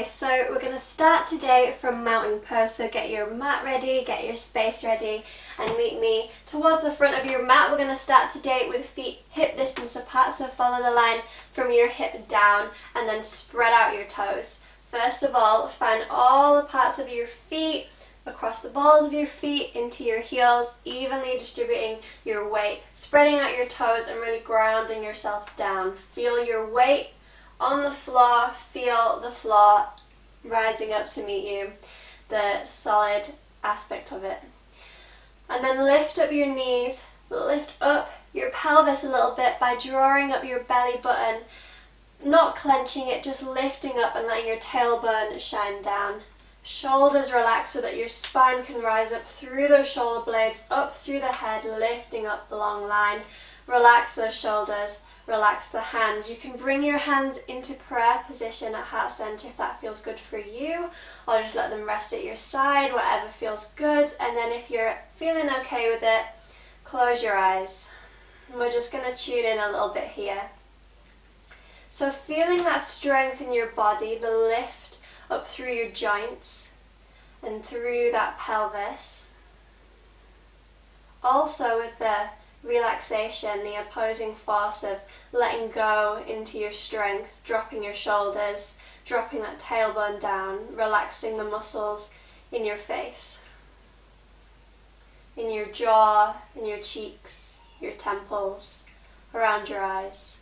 Okay, so we're going to start today from mountain pose, so get your mat ready, get your space ready, and meet me towards the front of your mat. We're going to start today with feet hip distance apart, so follow the line from your hip down and then spread out your toes. First of all, find all the parts of your feet, across the balls of your feet, into your heels, evenly distributing your weight, spreading out your toes and really grounding yourself down. Feel your weight on the floor, feel the floor rising up to meet you, the solid aspect of it. And then lift up your knees, lift up your pelvis a little bit by drawing up your belly button, not clenching it, just lifting up and letting your tailbone shine down. Shoulders relax so that your spine can rise up through those shoulder blades, up through the head, lifting up the long line. Relax those shoulders, relax the hands. You can bring your hands into prayer position at heart center if that feels good for you, or just let them rest at your side, whatever feels good. And then if you're feeling okay with it, close your eyes. And we're just going to tune in a little bit here. So feeling that strength in your body, the lift up through your joints and through that pelvis. Also with the relaxation, the opposing force of letting go into your strength, dropping your shoulders, dropping that tailbone down, relaxing the muscles in your face, in your jaw, in your cheeks, your temples, around your eyes.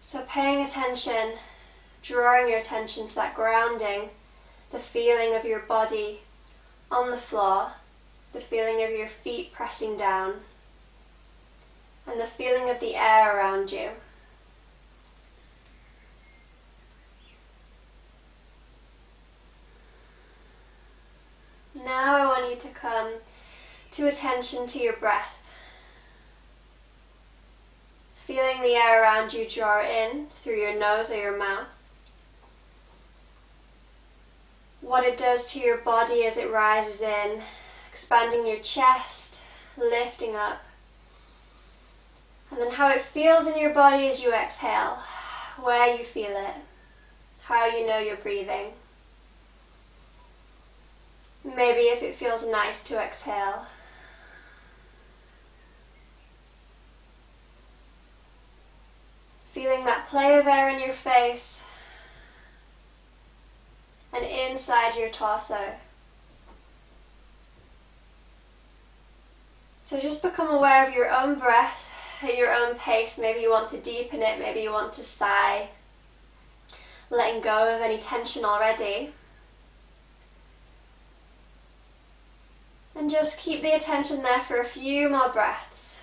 So paying attention, drawing your attention to that grounding, the feeling of your body on the floor, the feeling of your feet pressing down, and the feeling of the air around you. Now I want you to come to attention to your breath. Feeling the air around you draw in through your nose or your mouth. What it does to your body as it rises in, expanding your chest, lifting up. And then how it feels in your body as you exhale, where you feel it, how you know you're breathing. Maybe if it feels nice to exhale. Feeling that play of air in your face and inside your torso. So just become aware of your own breath at your own pace. Maybe you want to deepen it, maybe you want to sigh, letting go of any tension already. And just keep the attention there for a few more breaths.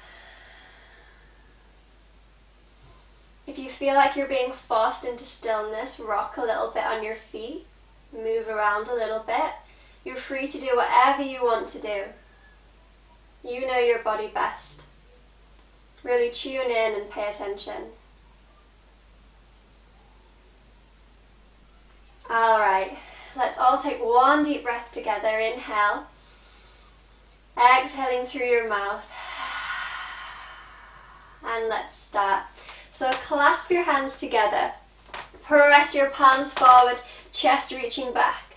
If you feel like you're being forced into stillness, rock a little bit on your feet, move around a little bit. You're free to do whatever you want to do. You know your body best. Really tune in and pay attention. Alright, let's all take one deep breath together. Inhale. Exhaling through your mouth. And let's start. So clasp your hands together. Press your palms forward, chest reaching back.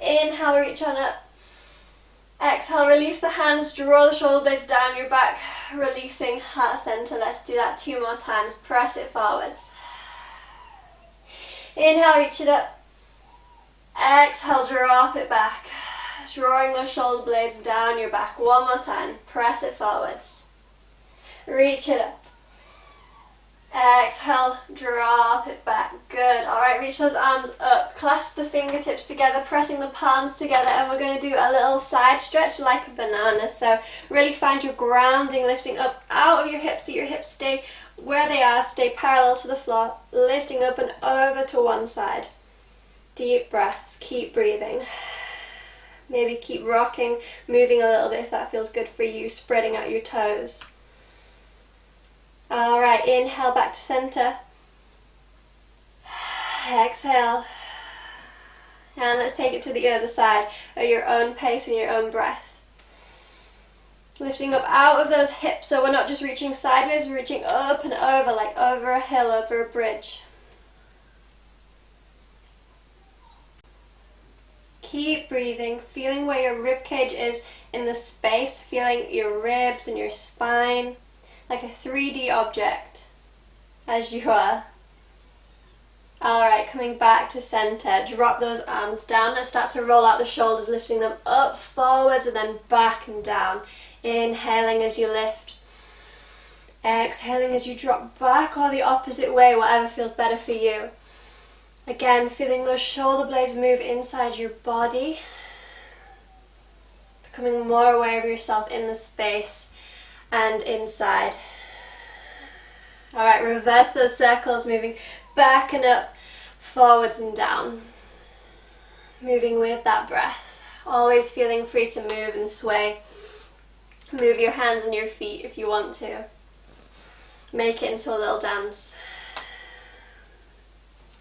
Inhale, reach on up. Exhale, release the hands, draw the shoulder blades down your back, releasing heart center. Let's do that 2 more times. Press it forwards. Inhale, reach it up. Exhale, drop it back. Drawing those shoulder blades down your back. 1 more time. Press it forwards. Reach it up. Exhale, drop it back. Good. Alright, reach those arms up. Clasp the fingertips together, pressing the palms together, and we're going to do a little side stretch like a banana. So really find your grounding, lifting up out of your hips so your hips stay where they are, stay parallel to the floor, lifting up and over to one side. Deep breaths, keep breathing. Maybe keep rocking, moving a little bit if that feels good for you, spreading out your toes. Alright, inhale back to center. Exhale. And let's take it to the other side at your own pace and your own breath. Lifting up out of those hips, so we're not just reaching sideways, we're reaching up and over, like over a hill, over a bridge. Keep breathing, feeling where your rib cage is in the space, feeling your ribs and your spine like a 3D object as you are. Alright, coming back to center, drop those arms down. Let's start to roll out the shoulders, lifting them up, forwards, and then back and down. Inhaling as you lift. Exhaling as you drop back, or the opposite way, whatever feels better for you. Again, feeling those shoulder blades move inside your body. Becoming more aware of yourself in the space and inside. Alright, reverse those circles, moving back and up, forwards and down. Moving with that breath. Always feeling free to move and sway. Move your hands and your feet if you want to. Make it into a little dance.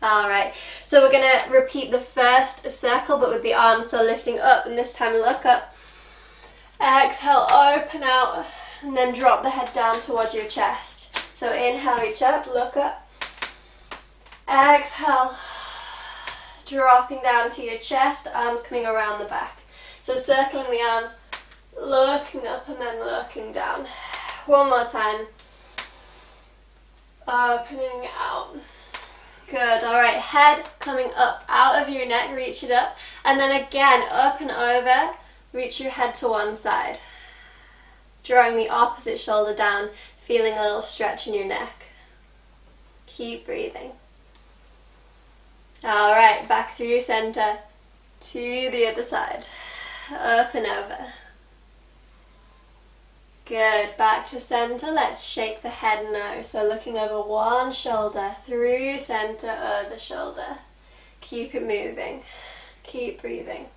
Alright, so we're going to repeat the first circle but with the arms, so lifting up, and this time look up. Exhale, open out, and then drop the head down towards your chest. So inhale, reach up, look up. Exhale, dropping down to your chest, arms coming around the back. So circling the arms, looking up and then looking down. One more time. Opening out. Good, alright, head coming up out of your neck, reach it up, and then again up and over, reach your head to one side. Drawing the opposite shoulder down, feeling a little stretch in your neck. Keep breathing. Alright, back through center to the other side. Up and over. Good, back to center. Let's shake the head now. So looking over one shoulder, through center, other shoulder. Keep it moving. Keep breathing.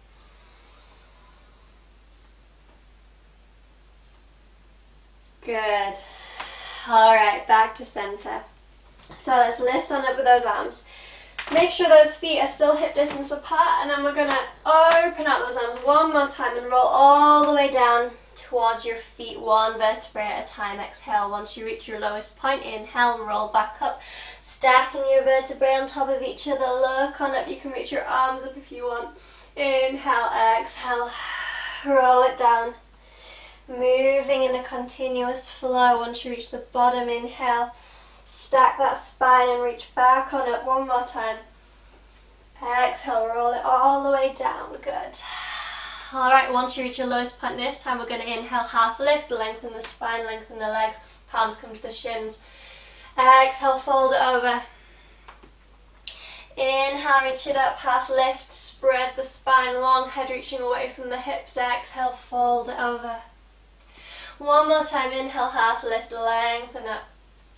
Good. Alright, back to center. So let's lift on up with those arms. Make sure those feet are still hip distance apart, and then we're going to open up those arms one more time and roll all the way down towards your feet, one vertebrae at a time. Exhale, once you reach your lowest point, inhale and roll back up, stacking your vertebrae on top of each other. Look on up, you can reach your arms up if you want. Inhale, exhale, roll it down. Moving in a continuous flow. Once you reach the bottom, inhale, stack that spine and reach back on up one more time. Exhale, roll it all the way down. Good. Alright, once you reach your lowest point this time, we're going to inhale, half lift, lengthen the spine, lengthen the legs, palms come to the shins. Exhale, fold it over. Inhale, reach it up, half lift, spread the spine, long head reaching away from the hips. Exhale, fold it over. One more time, inhale, half lift, lengthen up.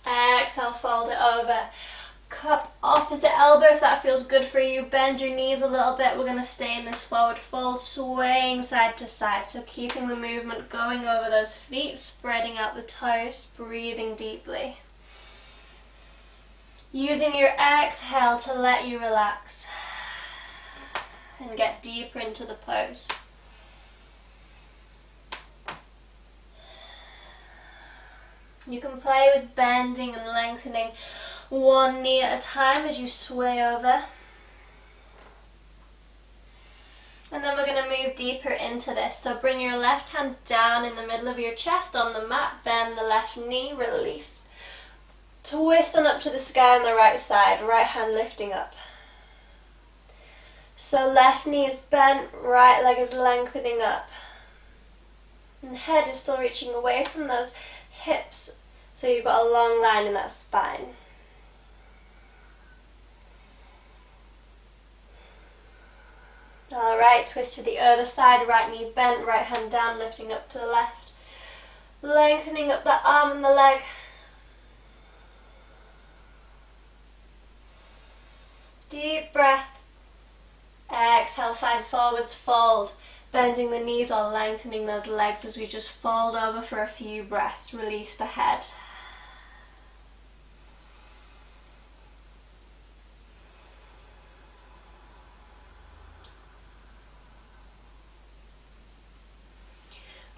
Exhale, fold it over. Cup opposite elbow if that feels good for you. Bend your knees a little bit. We're going to stay in this forward fold, swaying side to side. So keeping the movement going over those feet, spreading out the toes, breathing deeply. Using your exhale to let you relax and get deeper into the pose. You can play with bending and lengthening one knee at a time as you sway over. And then we're going to move deeper into this. So bring your left hand down in the middle of your chest on the mat, bend the left knee, release. Twist on up to the sky on the right side, right hand lifting up. So left knee is bent, right leg is lengthening up. And head is still reaching away from those hips, so you've got a long line in that spine. Alright, twist to the other side, right knee bent, right hand down, lifting up to the left. Lengthening up that arm and the leg. Deep breath. Exhale, find forwards fold. Bending the knees or lengthening those legs as we just fold over for a few breaths. Release the head.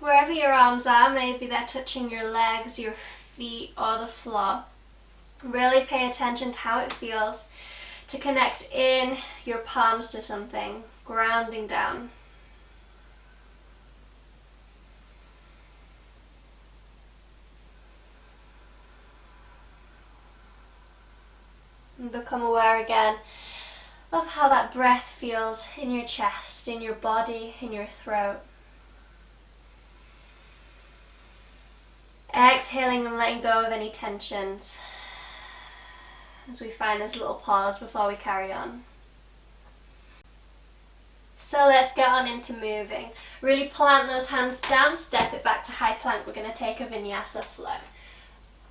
Wherever your arms are, maybe they're touching your legs, your feet, or the floor. Really pay attention to how it feels to connect in your palms to something, grounding down. And become aware again of how that breath feels in your chest, in your body, in your throat. Exhaling and letting go of any tensions as we find this little pause before we carry on. So let's get on into moving. Really plant those hands down, step it back to high plank. We're going to take a vinyasa flow.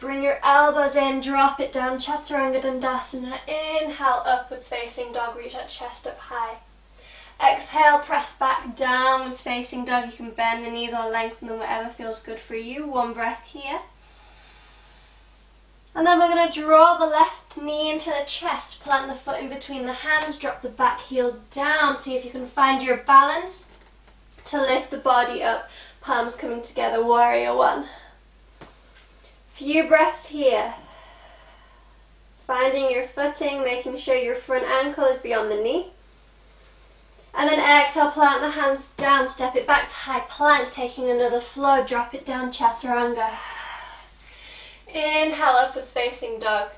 Bring your elbows in, drop it down, chaturanga dandasana. Inhale, upwards facing dog, reach that chest up high. Exhale, press back, downwards facing dog. You can bend the knees or lengthen them, whatever feels good for you. One breath here. And then we're going to draw the left knee into the chest, plant the foot in between the hands, drop the back heel down. See if you can find your balance to lift the body up, palms coming together, warrior one. Few breaths here. Finding your footing, making sure your front ankle is beyond the knee. And then exhale, plant the hands down, step it back to high plank, taking another flow, drop it down, chaturanga. Inhale, upwards facing dog.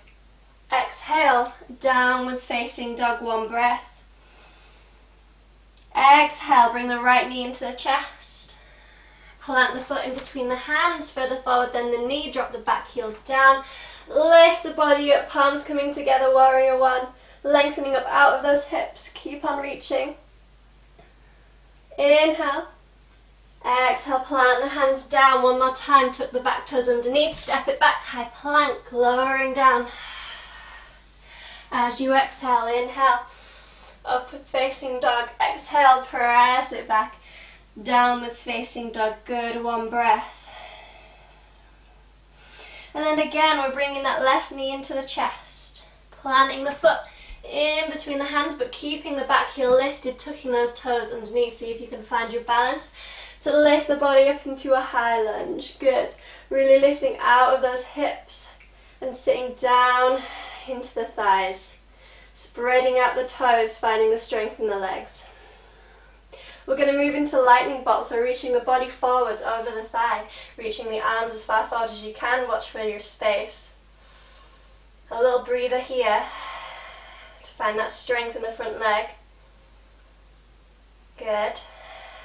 Exhale, downwards facing dog, one breath. Exhale, bring the right knee into the chest. Plant the foot in between the hands, further forward than the knee, drop the back heel down. Lift the body up, palms coming together, warrior one. Lengthening up out of those hips, keep on reaching. Inhale. Exhale, plant the hands down one more time, tuck the back toes underneath, step it back, high plank, lowering down. As you exhale, inhale, upwards facing dog, exhale, press it back, downwards facing dog, good, one breath. And then again, we're bringing that left knee into the chest, planting the foot in between the hands, but keeping the back heel lifted, tucking those toes underneath, see if you can find your balance. So lift the body up into a high lunge. Good. Really lifting out of those hips and sitting down into the thighs. Spreading out the toes, finding the strength in the legs. We're going to move into lightning bolt, so reaching the body forwards over the thigh, reaching the arms as far forward as you can. Watch for your space. A little breather here to find that strength in the front leg. Good.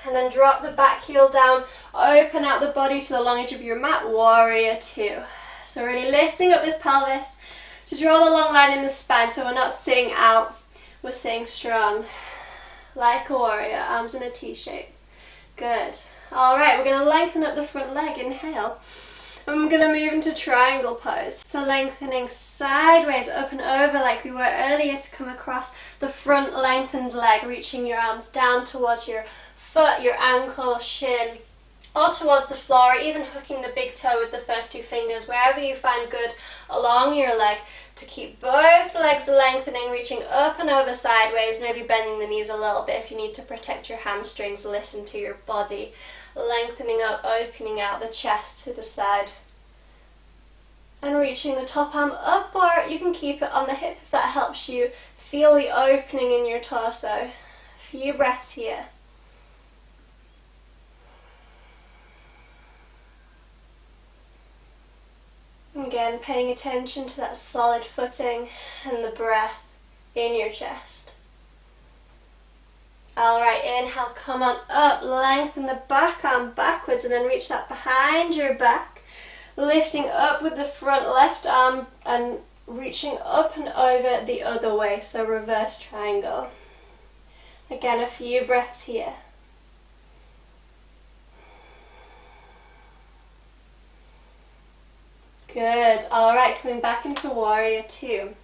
And then drop the back heel down, open out the body to the long edge of your mat, warrior two. So really lifting up this pelvis to draw the long line in the spine, so we're not sitting out, we're sitting strong. Like a warrior, arms in a T shape. Good. Alright, we're going to lengthen up the front leg, inhale. And we're going to move into triangle pose. So lengthening sideways, up and over like we were earlier to come across the front lengthened leg, reaching your arms down towards your foot, your ankle, shin, or towards the floor, or even hooking the big toe with the first two fingers, wherever you find good along your leg, to keep both legs lengthening, reaching up and over sideways, maybe bending the knees a little bit if you need to protect your hamstrings, listen to your body, lengthening up, opening out the chest to the side, and reaching the top arm up, or you can keep it on the hip if that helps you feel the opening in your torso. A few breaths here. Again, paying attention to that solid footing and the breath in your chest. Alright, inhale, come on up, lengthen the back arm backwards and then reach that behind your back. Lifting up with the front left arm and reaching up and over the other way, so reverse triangle. Again, a few breaths here. Good. Alright, coming back into warrior two.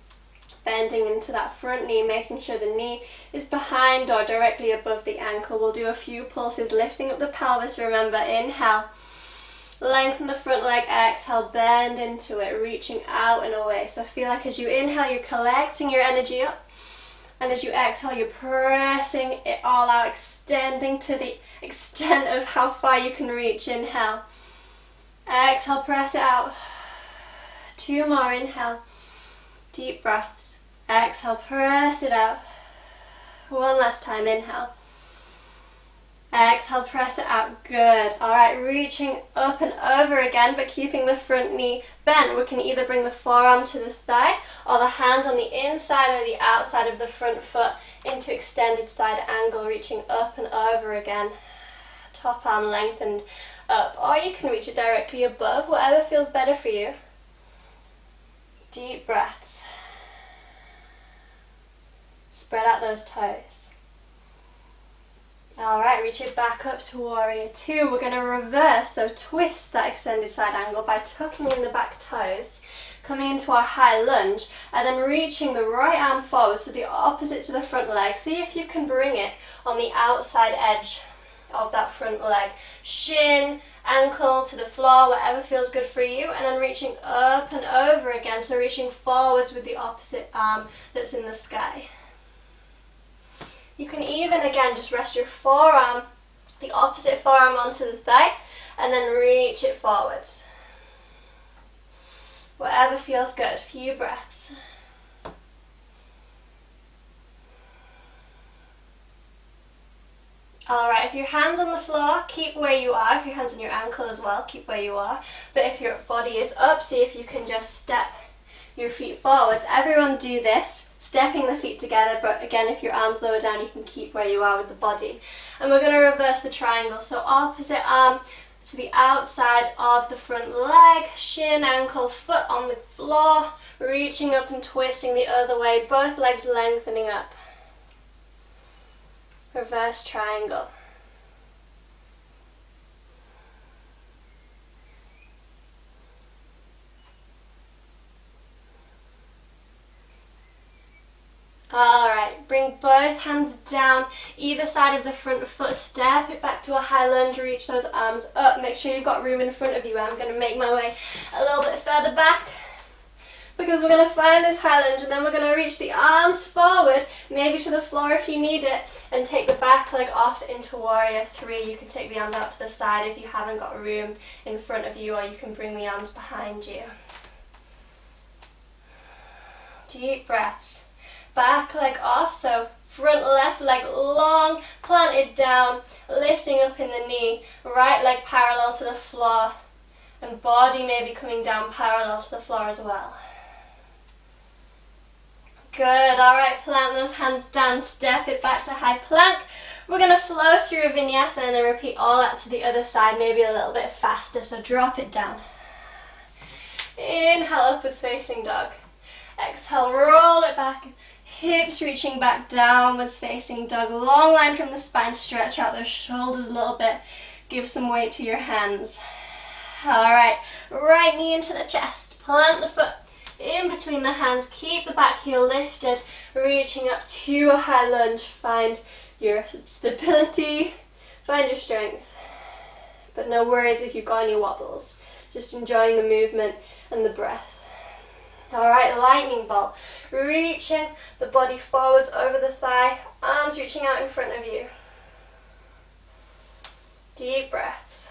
Bending into that front knee, making sure the knee is behind or directly above the ankle. We'll do a few pulses, lifting up the pelvis. Remember, inhale, lengthen the front leg, exhale, bend into it, reaching out and away. So feel like as you inhale, you're collecting your energy up. And as you exhale, you're pressing it all out, extending to the extent of how far you can reach. Inhale. Exhale, press it out. 2 more, inhale. Deep breaths. Exhale, press it out. 1 last time, inhale. Exhale, press it out. Good. Alright, reaching up and over again, but keeping the front knee bent. We can either bring the forearm to the thigh or the hand on the inside or the outside of the front foot into extended side angle, reaching up and over again. Top arm lengthened up, or you can reach it directly above, whatever feels better for you. Deep breaths. Spread out those toes. Alright, reach it back up to warrior 2. We're going to reverse, so twist that extended side angle by tucking in the back toes, coming into our high lunge, and then reaching the right arm forward, so the opposite to the front leg. See if you can bring it on the outside edge of that front leg. Shin, ankle to the floor, whatever feels good for you, and then reaching up and over again, so reaching forwards with the opposite arm that's in the sky. You can even, again, just rest your forearm, the opposite forearm onto the thigh, and then reach it forwards. Whatever feels good. Few breaths. Alright, if your hand's on the floor, keep where you are. If your hand's on your ankle as well, keep where you are. But if your body is up, see if you can just step your feet forwards. Everyone do this, stepping the feet together, but again, if your arm's lower down, you can keep where you are with the body. And we're going to reverse the triangle, so opposite arm to the outside of the front leg, shin, ankle, foot on the floor, reaching up and twisting the other way, both legs lengthening up. Reverse triangle. Alright, bring both hands down either side of the front foot, step it back to a high lunge, reach those arms up, make sure you've got room in front of you. I'm going to make my way a little bit further back because we're going to find this high lunge, and then we're going to reach the arms forward, maybe to the floor if you need it, and take the back leg off into warrior 3. You can take the arms out to the side if you haven't got room in front of you, or you can bring the arms behind you. Deep breaths. Back leg off, so front left leg long, planted down, lifting up in the knee, right leg parallel to the floor, and body maybe coming down parallel to the floor as well. Good, alright, plant those hands down, step it back to high plank. We're going to flow through a vinyasa and then repeat all that to the other side, maybe a little bit faster, so drop it down. Inhale, upwards facing dog. Exhale, roll it back. Hips reaching back, downwards facing dog. Long line from the spine, stretch out those shoulders a little bit. Give some weight to your hands. Alright, right knee into the chest. Plant the foot in between the hands. Keep the back heel lifted, reaching up to a high lunge. Find your stability, find your strength. But no worries if you've got any wobbles. Just enjoying the movement and the breath. Alright, lightning bolt. Reaching the body forwards over the thigh, arms reaching out in front of you. Deep breaths.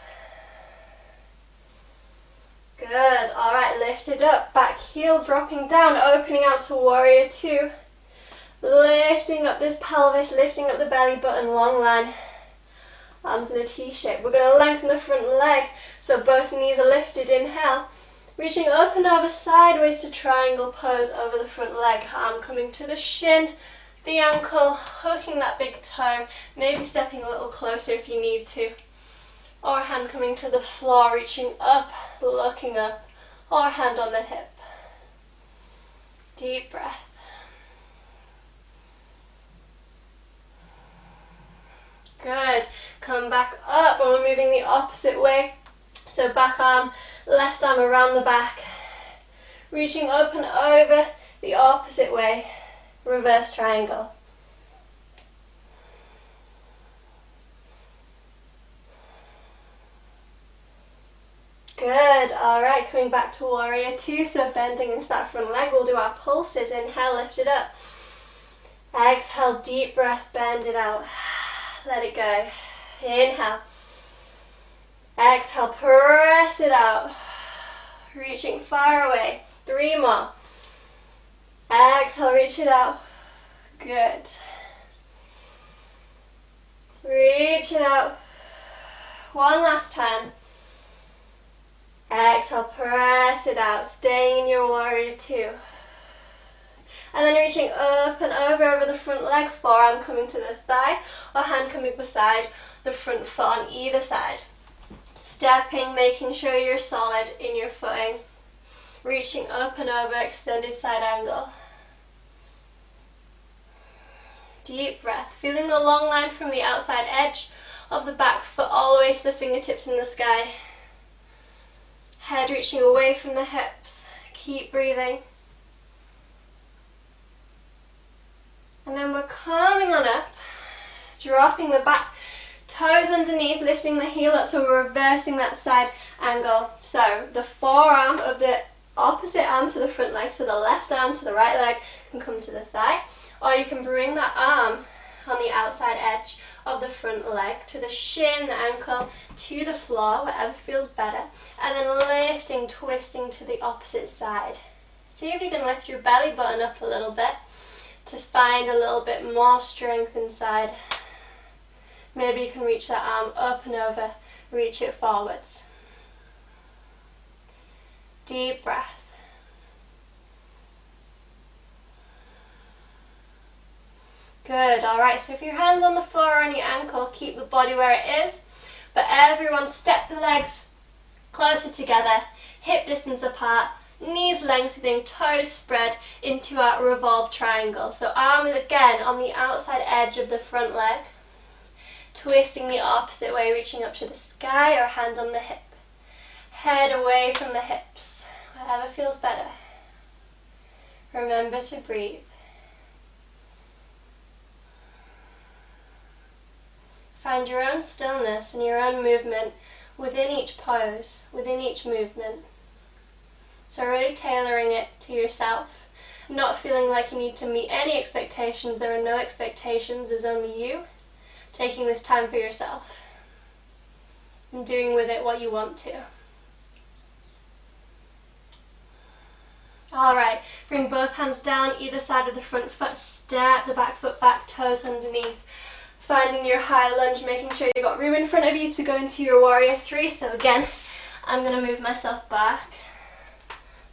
Good. Alright, lift it up. Back heel dropping down, opening out to warrior 2. Lifting up this pelvis, lifting up the belly button, long line. Arms in a T shape. We're going to lengthen the front leg so both knees are lifted. Inhale. Reaching up and over sideways to triangle pose over the front leg. Arm coming to the shin, the ankle, hooking that big toe, maybe stepping a little closer if you need to. Or hand coming to the floor, reaching up, looking up, or hand on the hip. Deep breath. Good. Come back up, and we're moving the opposite way. So back arm, left arm around the back, reaching up and over the opposite way, reverse triangle. Good, alright, coming back to warrior 2, so bending into that front leg, we'll do our pulses. Inhale, lift it up. Exhale, deep breath, bend it out. Let it go. Inhale. Exhale, press it out. Reaching far away. 3 more. Exhale, reach it out. Good. Reach it out. 1 last time. Exhale, press it out. Staying in your warrior 2. And then reaching up and over the front leg, forearm coming to the thigh, or hand coming beside the front foot on either side. Stepping, making sure you're solid in your footing. Reaching up and over, extended side angle. Deep breath, feeling the long line from the outside edge of the back foot all the way to the fingertips in the sky. Head reaching away from the hips. Keep breathing. And then we're coming on up, dropping the back toes underneath, lifting the heel up, so we're reversing that side angle. So the forearm of the opposite arm to the front leg, so the left arm to the right leg can come to the thigh, or you can bring that arm on the outside edge of the front leg to the shin, the ankle, to the floor, whatever feels better, and then lifting, twisting to the opposite side. See if you can lift your belly button up a little bit to find a little bit more strength inside. Maybe you can reach that arm up and over, reach it forwards. Deep breath. Good, alright, so if your hand's on the floor or on your ankle, keep the body where it is. But everyone step the legs closer together, hip distance apart, knees lengthening, toes spread into our revolved triangle. So arm is again on the outside edge of the front leg, twisting the opposite way, reaching up to the sky, or hand on the hip. Head away from the hips, whatever feels better. Remember to breathe. Find your own stillness and your own movement within each pose, within each movement. So really tailoring it to yourself, not feeling like you need to meet any expectations. There are no expectations, there's only you. Taking this time for yourself and doing with it what you want to. Alright, bring both hands down either side of the front foot, step the back foot back, toes underneath. Finding your high lunge, making sure you've got room in front of you to go into your warrior 3. So again, I'm going to move myself back,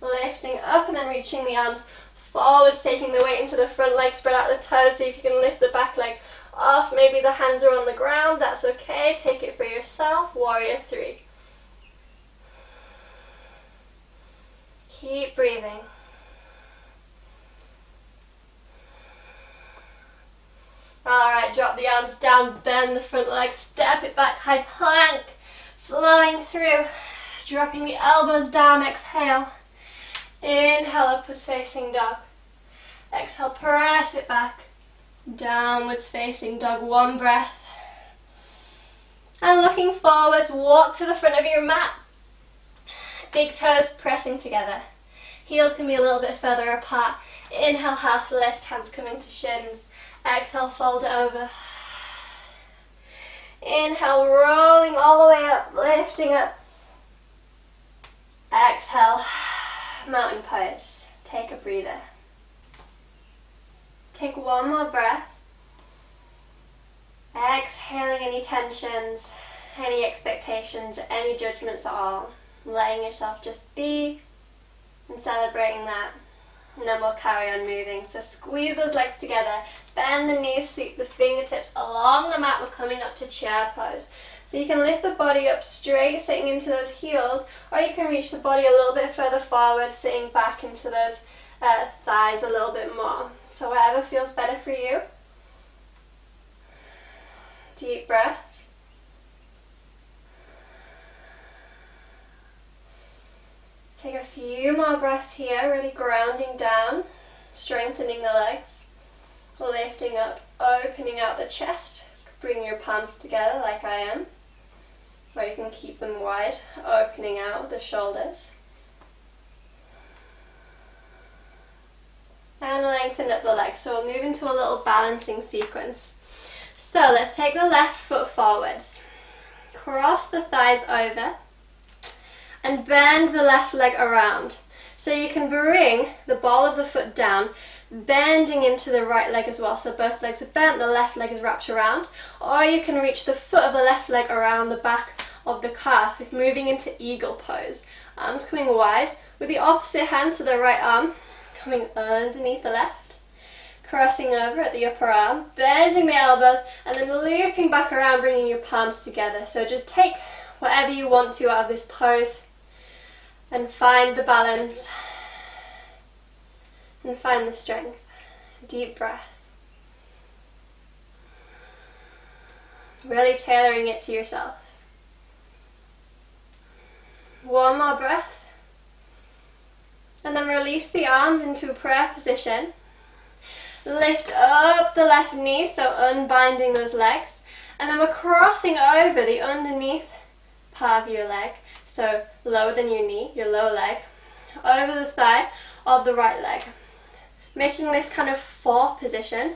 lifting up and then reaching the arms forwards, taking the weight into the front leg, spread out the toes, see if you can lift the back leg off. Maybe the hands are on the ground, that's okay, take it for yourself. Warrior 3. Keep breathing. Alright, drop the arms down, bend the front leg, step it back, high plank, flowing through, dropping the elbows down, exhale. Inhale, upwards facing dog. Exhale, press it back, downwards facing dog, 1 breath. And looking forwards, walk to the front of your mat. Big toes pressing together. Heels can be a little bit further apart. Inhale, half lift, hands come into shins. Exhale, fold it over. Inhale, rolling all the way up, lifting up. Exhale, mountain pose. Take a breather. Take 1 more breath. Exhaling any tensions, any expectations, any judgments at all. Letting yourself just be and celebrating that. And then we'll carry on moving. So squeeze those legs together, bend the knees, sweep the fingertips along the mat. We're coming up to chair pose. So you can lift the body up straight, sitting into those heels, or you can reach the body a little bit further forward, sitting back into those thighs a little bit more. So whatever feels better for you. Deep breath. Take a few more breaths here, really grounding down, strengthening the legs, lifting up, opening out the chest. You can bring your palms together like I am, or you can keep them wide, opening out the shoulders. And lengthen up the legs. So we'll move into a little balancing sequence. So let's take the left foot forwards. Cross the thighs over and bend the left leg around. So you can bring the ball of the foot down, bending into the right leg as well. So both legs are bent, the left leg is wrapped around. Or you can reach the foot of the left leg around the back of the calf, moving into eagle pose. Arms coming wide with the opposite hand to the right arm, coming underneath the left. Crossing over at the upper arm, bending the elbows, and then looping back around, bringing your palms together. So just take whatever you want to out of this pose and find the balance and find the strength. Deep breath. Really tailoring it to yourself. One more breath. And then release the arms into a prayer position. Lift up the left knee, so unbinding those legs. And then we're crossing over the underneath part of your leg, so lower than your knee, your lower leg, over the thigh of the right leg. Making this kind of four position,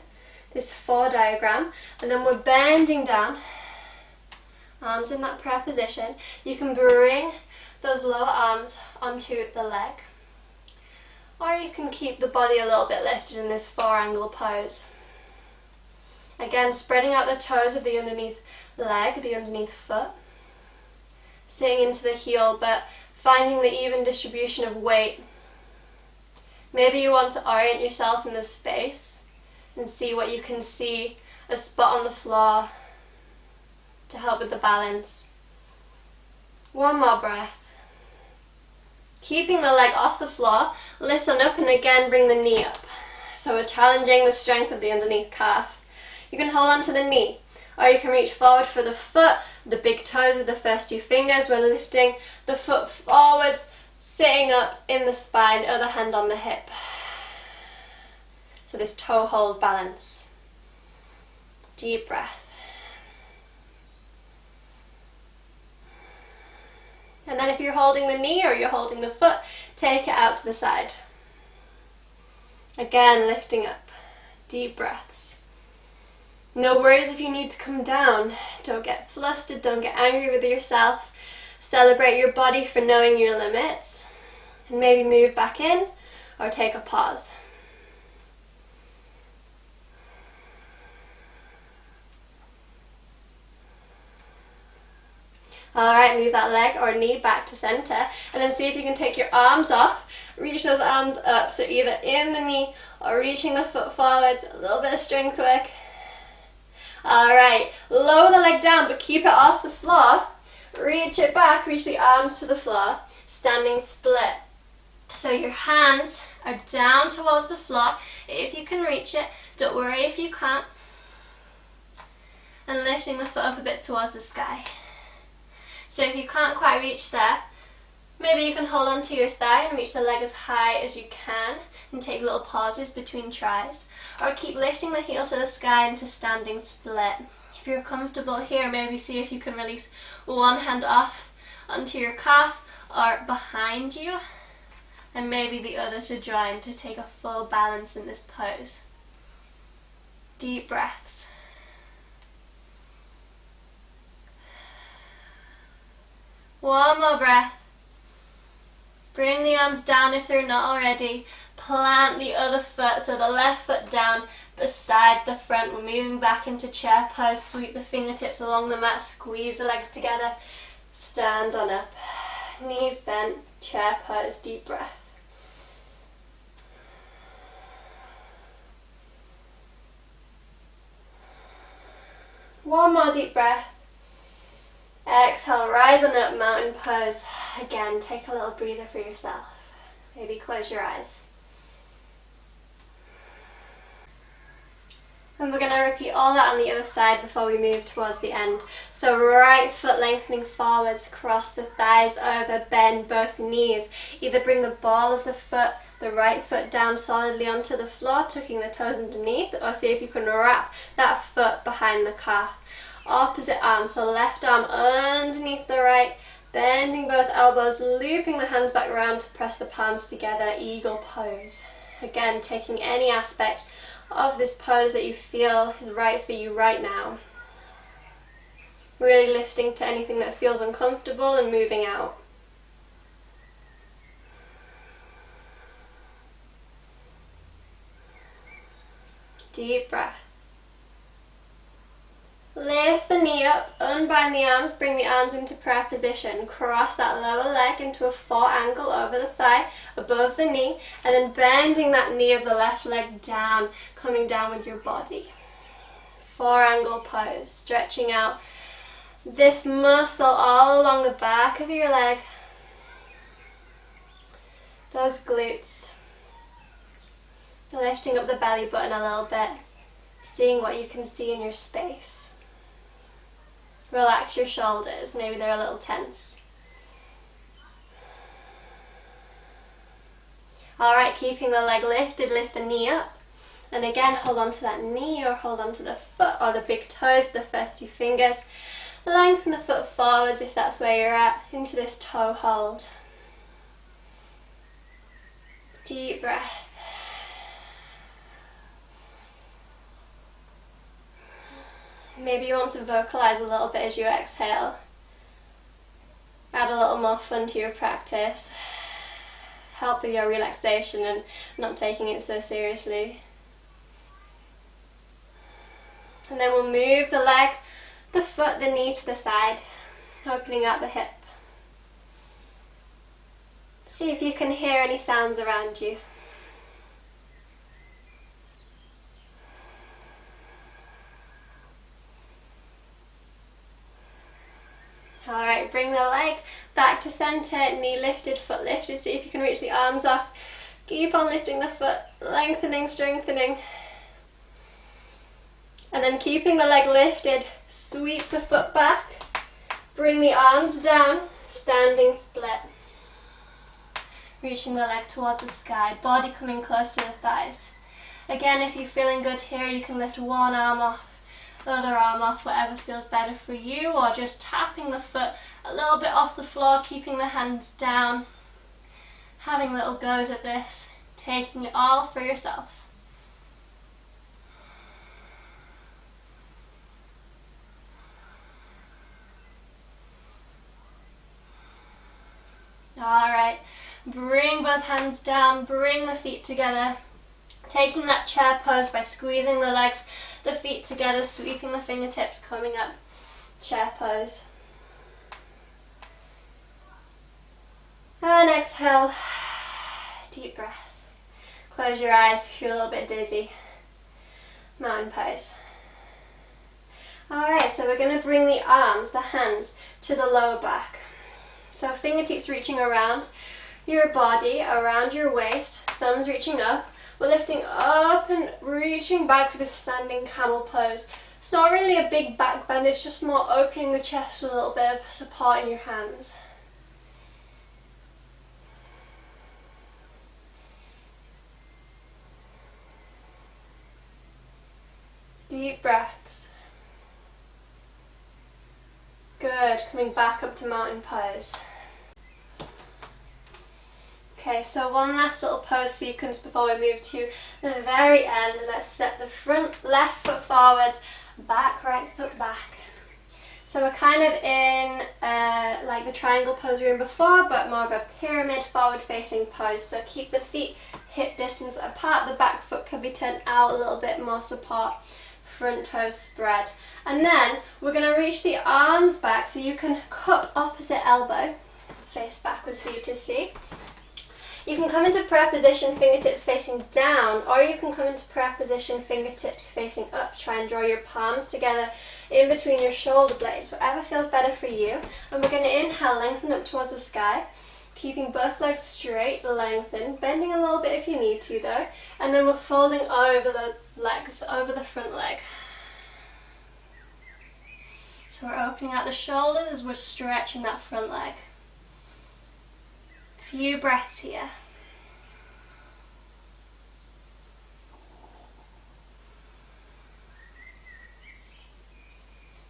this four diagram, and then we're bending down, arms in that prayer position. You can bring those lower arms onto the leg, or you can keep the body a little bit lifted in this four angle pose. Again, spreading out the toes of the underneath leg, the underneath foot, sitting into the heel, but finding the even distribution of weight. Maybe you want to orient yourself in the space and see what you can see, a spot on the floor to help with the balance. One more breath. Keeping the leg off the floor, lift on up and again bring the knee up. So we're challenging the strength of the underneath calf. You can hold on to the knee, or you can reach forward for the foot, the big toes with the first two fingers. We're lifting the foot forwards, sitting up in the spine, other hand on the hip. So this toe hold balance. Deep breath. And then if you're holding the knee or you're holding the foot, take it out to the side. Again, lifting up. Deep breaths. No worries if you need to come down. Don't get flustered, don't get angry with yourself. Celebrate your body for knowing your limits. And maybe move back in or take a pause. Alright, move that leg or knee back to center, and then see if you can take your arms off, reach those arms up, so either in the knee or reaching the foot forwards, a little bit of strength work. Alright, lower the leg down but keep it off the floor, reach it back, reach the arms to the floor, standing split. So your hands are down towards the floor, if you can reach it, don't worry if you can't, and lifting the foot up a bit towards the sky. So if you can't quite reach there, maybe you can hold on to your thigh and reach the leg as high as you can and take little pauses between tries. Or keep lifting the heel to the sky into standing split. If you're comfortable here, maybe see if you can release one hand off onto your calf or behind you, and maybe the other to join to take a full balance in this pose. Deep breaths. One more breath. Bring the arms down if they're not already. Plant the other foot, so the left foot down beside the front. We're moving back into chair pose. Sweep the fingertips along the mat. Squeeze the legs together. Stand on up. Knees bent. Chair pose. Deep breath. One more deep breath. Exhale, rise on up, mountain pose. Again, take a little breather for yourself. Maybe close your eyes. And we're going to repeat all that on the other side before we move towards the end. So right foot lengthening forwards, cross the thighs over, bend both knees. Either bring the ball of the foot, the right foot down solidly onto the floor, tucking the toes underneath, or see if you can wrap that foot behind the calf. Opposite arm, so left arm underneath the right, bending both elbows, looping the hands back around to press the palms together, eagle pose. Again, taking any aspect of this pose that you feel is right for you right now. Really listening to anything that feels uncomfortable and moving out. Deep breath. Lift the knee up, unbind the arms, bring the arms into prayer position. Cross that lower leg into a 4 angle over the thigh, above the knee, and then bending that knee of the left leg down, coming down with your body. 4 angle pose, stretching out this muscle all along the back of your leg. Those glutes. Lifting up the belly button a little bit, seeing what you can see in your space. Relax your shoulders, maybe they're a little tense. Alright, keeping the leg lifted, lift the knee up. And again, hold on to that knee or hold on to the foot or the big toes with the first 2 fingers. Lengthen the foot forwards if that's where you're at, into this toe hold. Deep breath. Maybe you want to vocalize a little bit as you exhale. Add a little more fun to your practice. Help with your relaxation and not taking it so seriously. And then we'll move the leg, the foot, the knee to the side, opening out the hip. See if you can hear any sounds around you. Alright, bring the leg back to center, knee lifted, foot lifted. See if you can reach the arms up. Keep on lifting the foot, lengthening, strengthening. And then keeping the leg lifted, sweep the foot back. Bring the arms down, standing split. Reaching the leg towards the sky, body coming close to the thighs. Again, if you're feeling good here, you can lift one arm off, other arm off, whatever feels better for you, or just tapping the foot a little bit off the floor, keeping the hands down, having little goes at this, taking it all for yourself. Alright, bring both hands down, bring the feet together, taking that chair pose by squeezing the legs, the feet together, sweeping the fingertips, coming up, chair pose. And exhale, deep breath. Close your eyes if you're a little bit dizzy. Mountain pose. Alright, so we're going to bring the arms, the hands, to the lower back. So fingertips reaching around your body, around your waist, thumbs reaching up. We're lifting up and reaching back for the standing camel pose. It's not really a big back bend, it's just more opening the chest with a little bit of support in your hands. Deep breaths. Good, coming back up to mountain pose. Okay, so one last little pose sequence before we move to the very end. Let's step the front left foot forwards, back right foot back. So we're kind of in like the triangle pose we were in before, but more of a pyramid forward facing pose. So keep the feet hip distance apart, the back foot can be turned out a little bit, more support, front toes spread. And then we're going to reach the arms back so you can cup opposite elbow, face backwards for you to see. You can come into prayer position, fingertips facing down, or you can come into prayer position, fingertips facing up. Try and draw your palms together in between your shoulder blades, whatever feels better for you. And we're going to inhale, lengthen up towards the sky, keeping both legs straight, lengthen, bending a little bit if you need to though. And then we're folding over the legs, over the front leg. So we're opening out the shoulders as we're stretching that front leg. Few breaths here.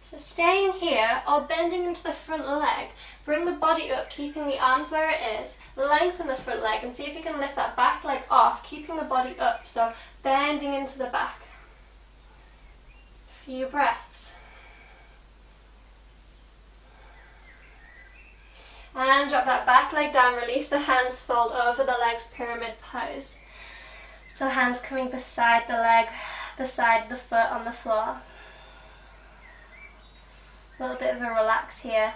So staying here or bending into the front leg, bring the body up, keeping the arms where it is, lengthen the front leg and see if you can lift that back leg off, keeping the body up, so bending into the back. A few breaths. And drop that back leg down, release the hands, fold over the legs, pyramid pose. So hands coming beside the leg, beside the foot on the floor. A little bit of a relax here.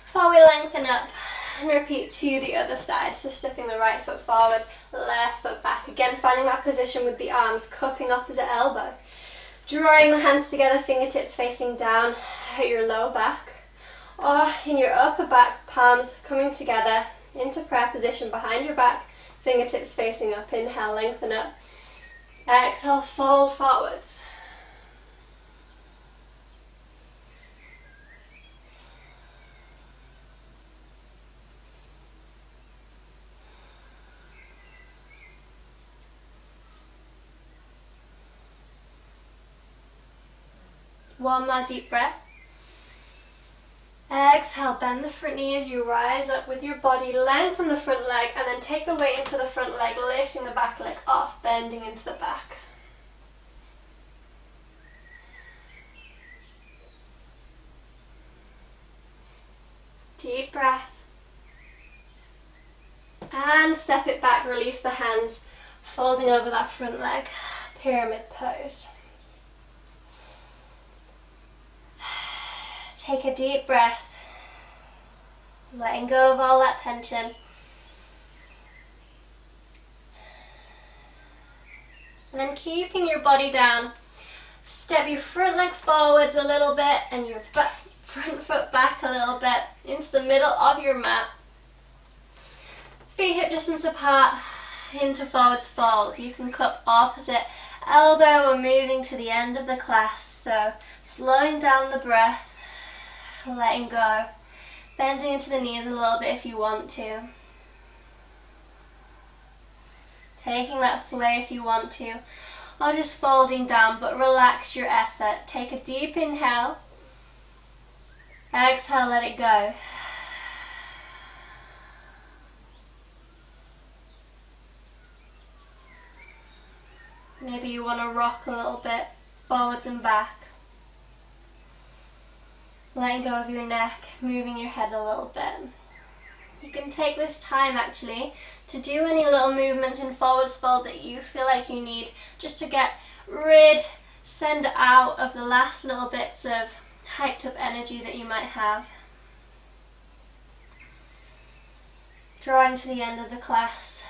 Before we lengthen up and repeat to the other side, so stepping the right foot forward, left foot back. Again, finding that position with the arms, cupping opposite elbow. Drawing the hands together, fingertips facing down at your low back. Or in your upper back, palms coming together into prayer position behind your back, fingertips facing up. Inhale, lengthen up. Exhale, fold forwards. One more deep breath. Exhale, bend the front knee as you rise up with your body, lengthen the front leg and then take the weight into the front leg, lifting the back leg off, bending into the back. Deep breath. And step it back, release the hands, folding over that front leg, pyramid pose. Take a deep breath, letting go of all that tension. And then keeping your body down, step your front leg forwards a little bit and your front foot back a little bit into the middle of your mat. Feet hip distance apart into forwards fold. You can cup opposite elbow. We're moving to the end of the class, so slowing down the breath. Letting go, bending into the knees a little bit if you want to. Taking that sway if you want to, or just folding down, but relax your effort. Take a deep inhale, exhale, let it go. Maybe you want to rock a little bit, forwards and back. Letting go of your neck, moving your head a little bit. You can take this time actually to do any little movements in forwards fold that you feel like you need, just to get send out of the last little bits of hyped up energy that you might have. Drawing to the end of the class.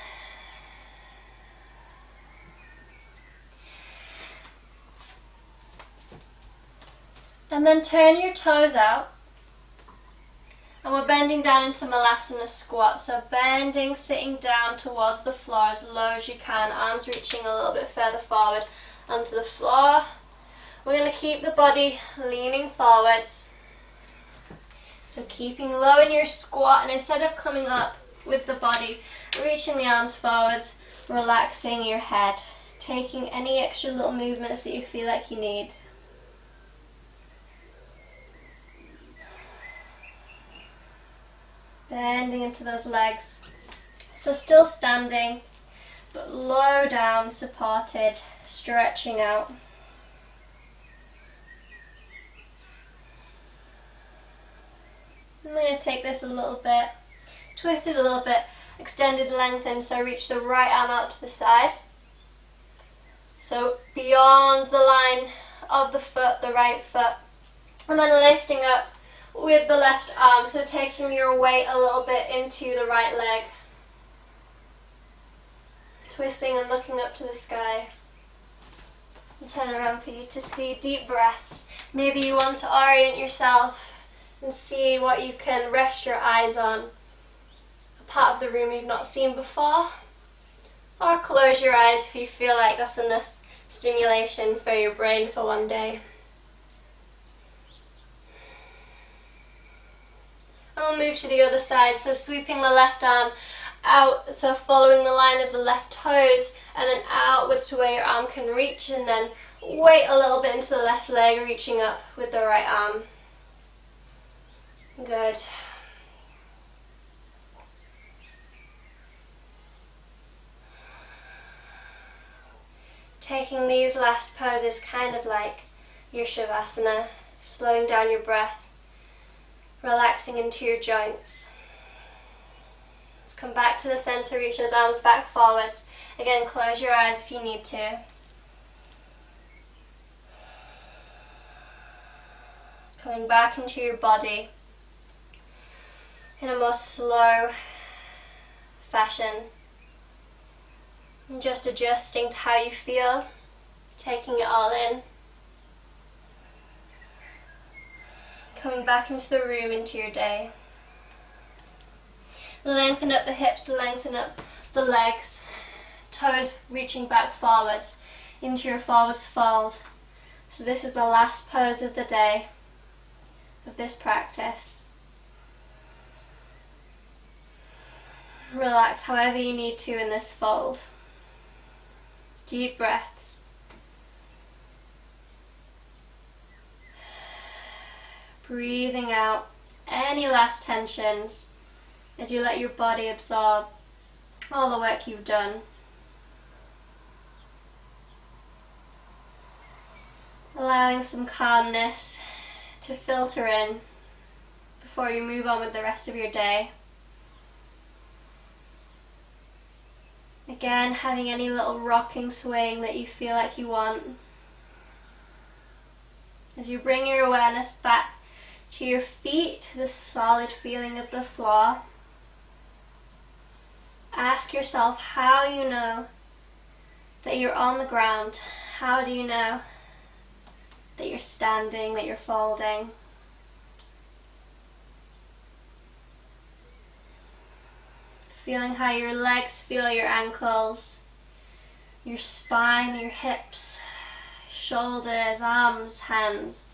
And then turn your toes out. And we're bending down into Malasana squat. So bending, sitting down towards the floor as low as you can. Arms reaching a little bit further forward onto the floor. We're going to keep the body leaning forwards. So keeping low in your squat, and instead of coming up with the body, reaching the arms forwards, relaxing your head. Taking any extra little movements that you feel like you need. Bending into those legs. So still standing, but low down, supported, stretching out. I'm going to take this a little bit, twist it a little bit, extended, lengthened, so reach the right arm out to the side. So beyond the line of the foot, the right foot, and then lifting up with the left arm, so taking your weight a little bit into the right leg. Twisting and looking up to the sky. And turn around for you to see deep breaths. Maybe you want to orient yourself and see what you can rest your eyes on. A part of the room you've not seen before. Or close your eyes if you feel like that's enough stimulation for your brain for one day. And we'll move to the other side, so sweeping the left arm out, so following the line of the left toes, and then outwards to where your arm can reach, and then weight a little bit into the left leg, reaching up with the right arm. Good. Taking these last poses kind of like your shavasana, slowing down your breath, relaxing into your joints. Let's come back to the center, reach those arms back forwards. Again, close your eyes if you need to. Coming back into your body in a more slow fashion. And just adjusting to how you feel, taking it all in. Coming back into the room, into your day. Lengthen up the hips, lengthen up the legs. Toes reaching back forwards into your forwards fold. So this is the last pose of the day, of this practice. Relax however you need to in this fold. Deep breaths. Breathing out any last tensions as you let your body absorb all the work you've done. Allowing some calmness to filter in before you move on with the rest of your day. Again, having any little rocking, swaying that you feel like you want. As you bring your awareness back to your feet, to the solid feeling of the floor, ask yourself how you know that you're on the ground. How do you know that you're standing, that you're folding? Feeling how your legs feel your ankles, your spine, your hips, shoulders, arms, hands,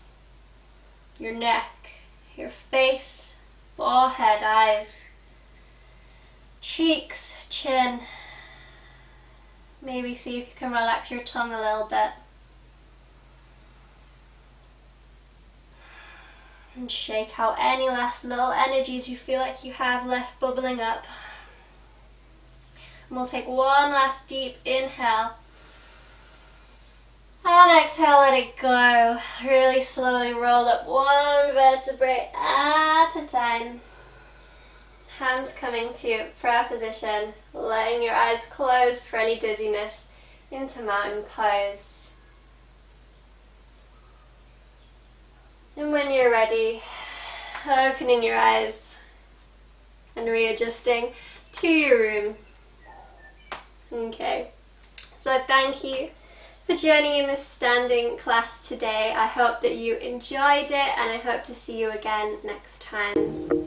your neck, your face, forehead, eyes, cheeks, chin. Maybe see if you can relax your tongue a little bit. And shake out any last little energies you feel like you have left bubbling up. And we'll take one last deep inhale. And exhale, let it go. Really slowly roll up one vertebrae at a time. Hands coming to prayer position, letting your eyes close for any dizziness into mountain pose. And when you're ready, opening your eyes and readjusting to your room. Okay, so thank you for joining in this standing class today. I hope that you enjoyed it and I hope to see you again next time.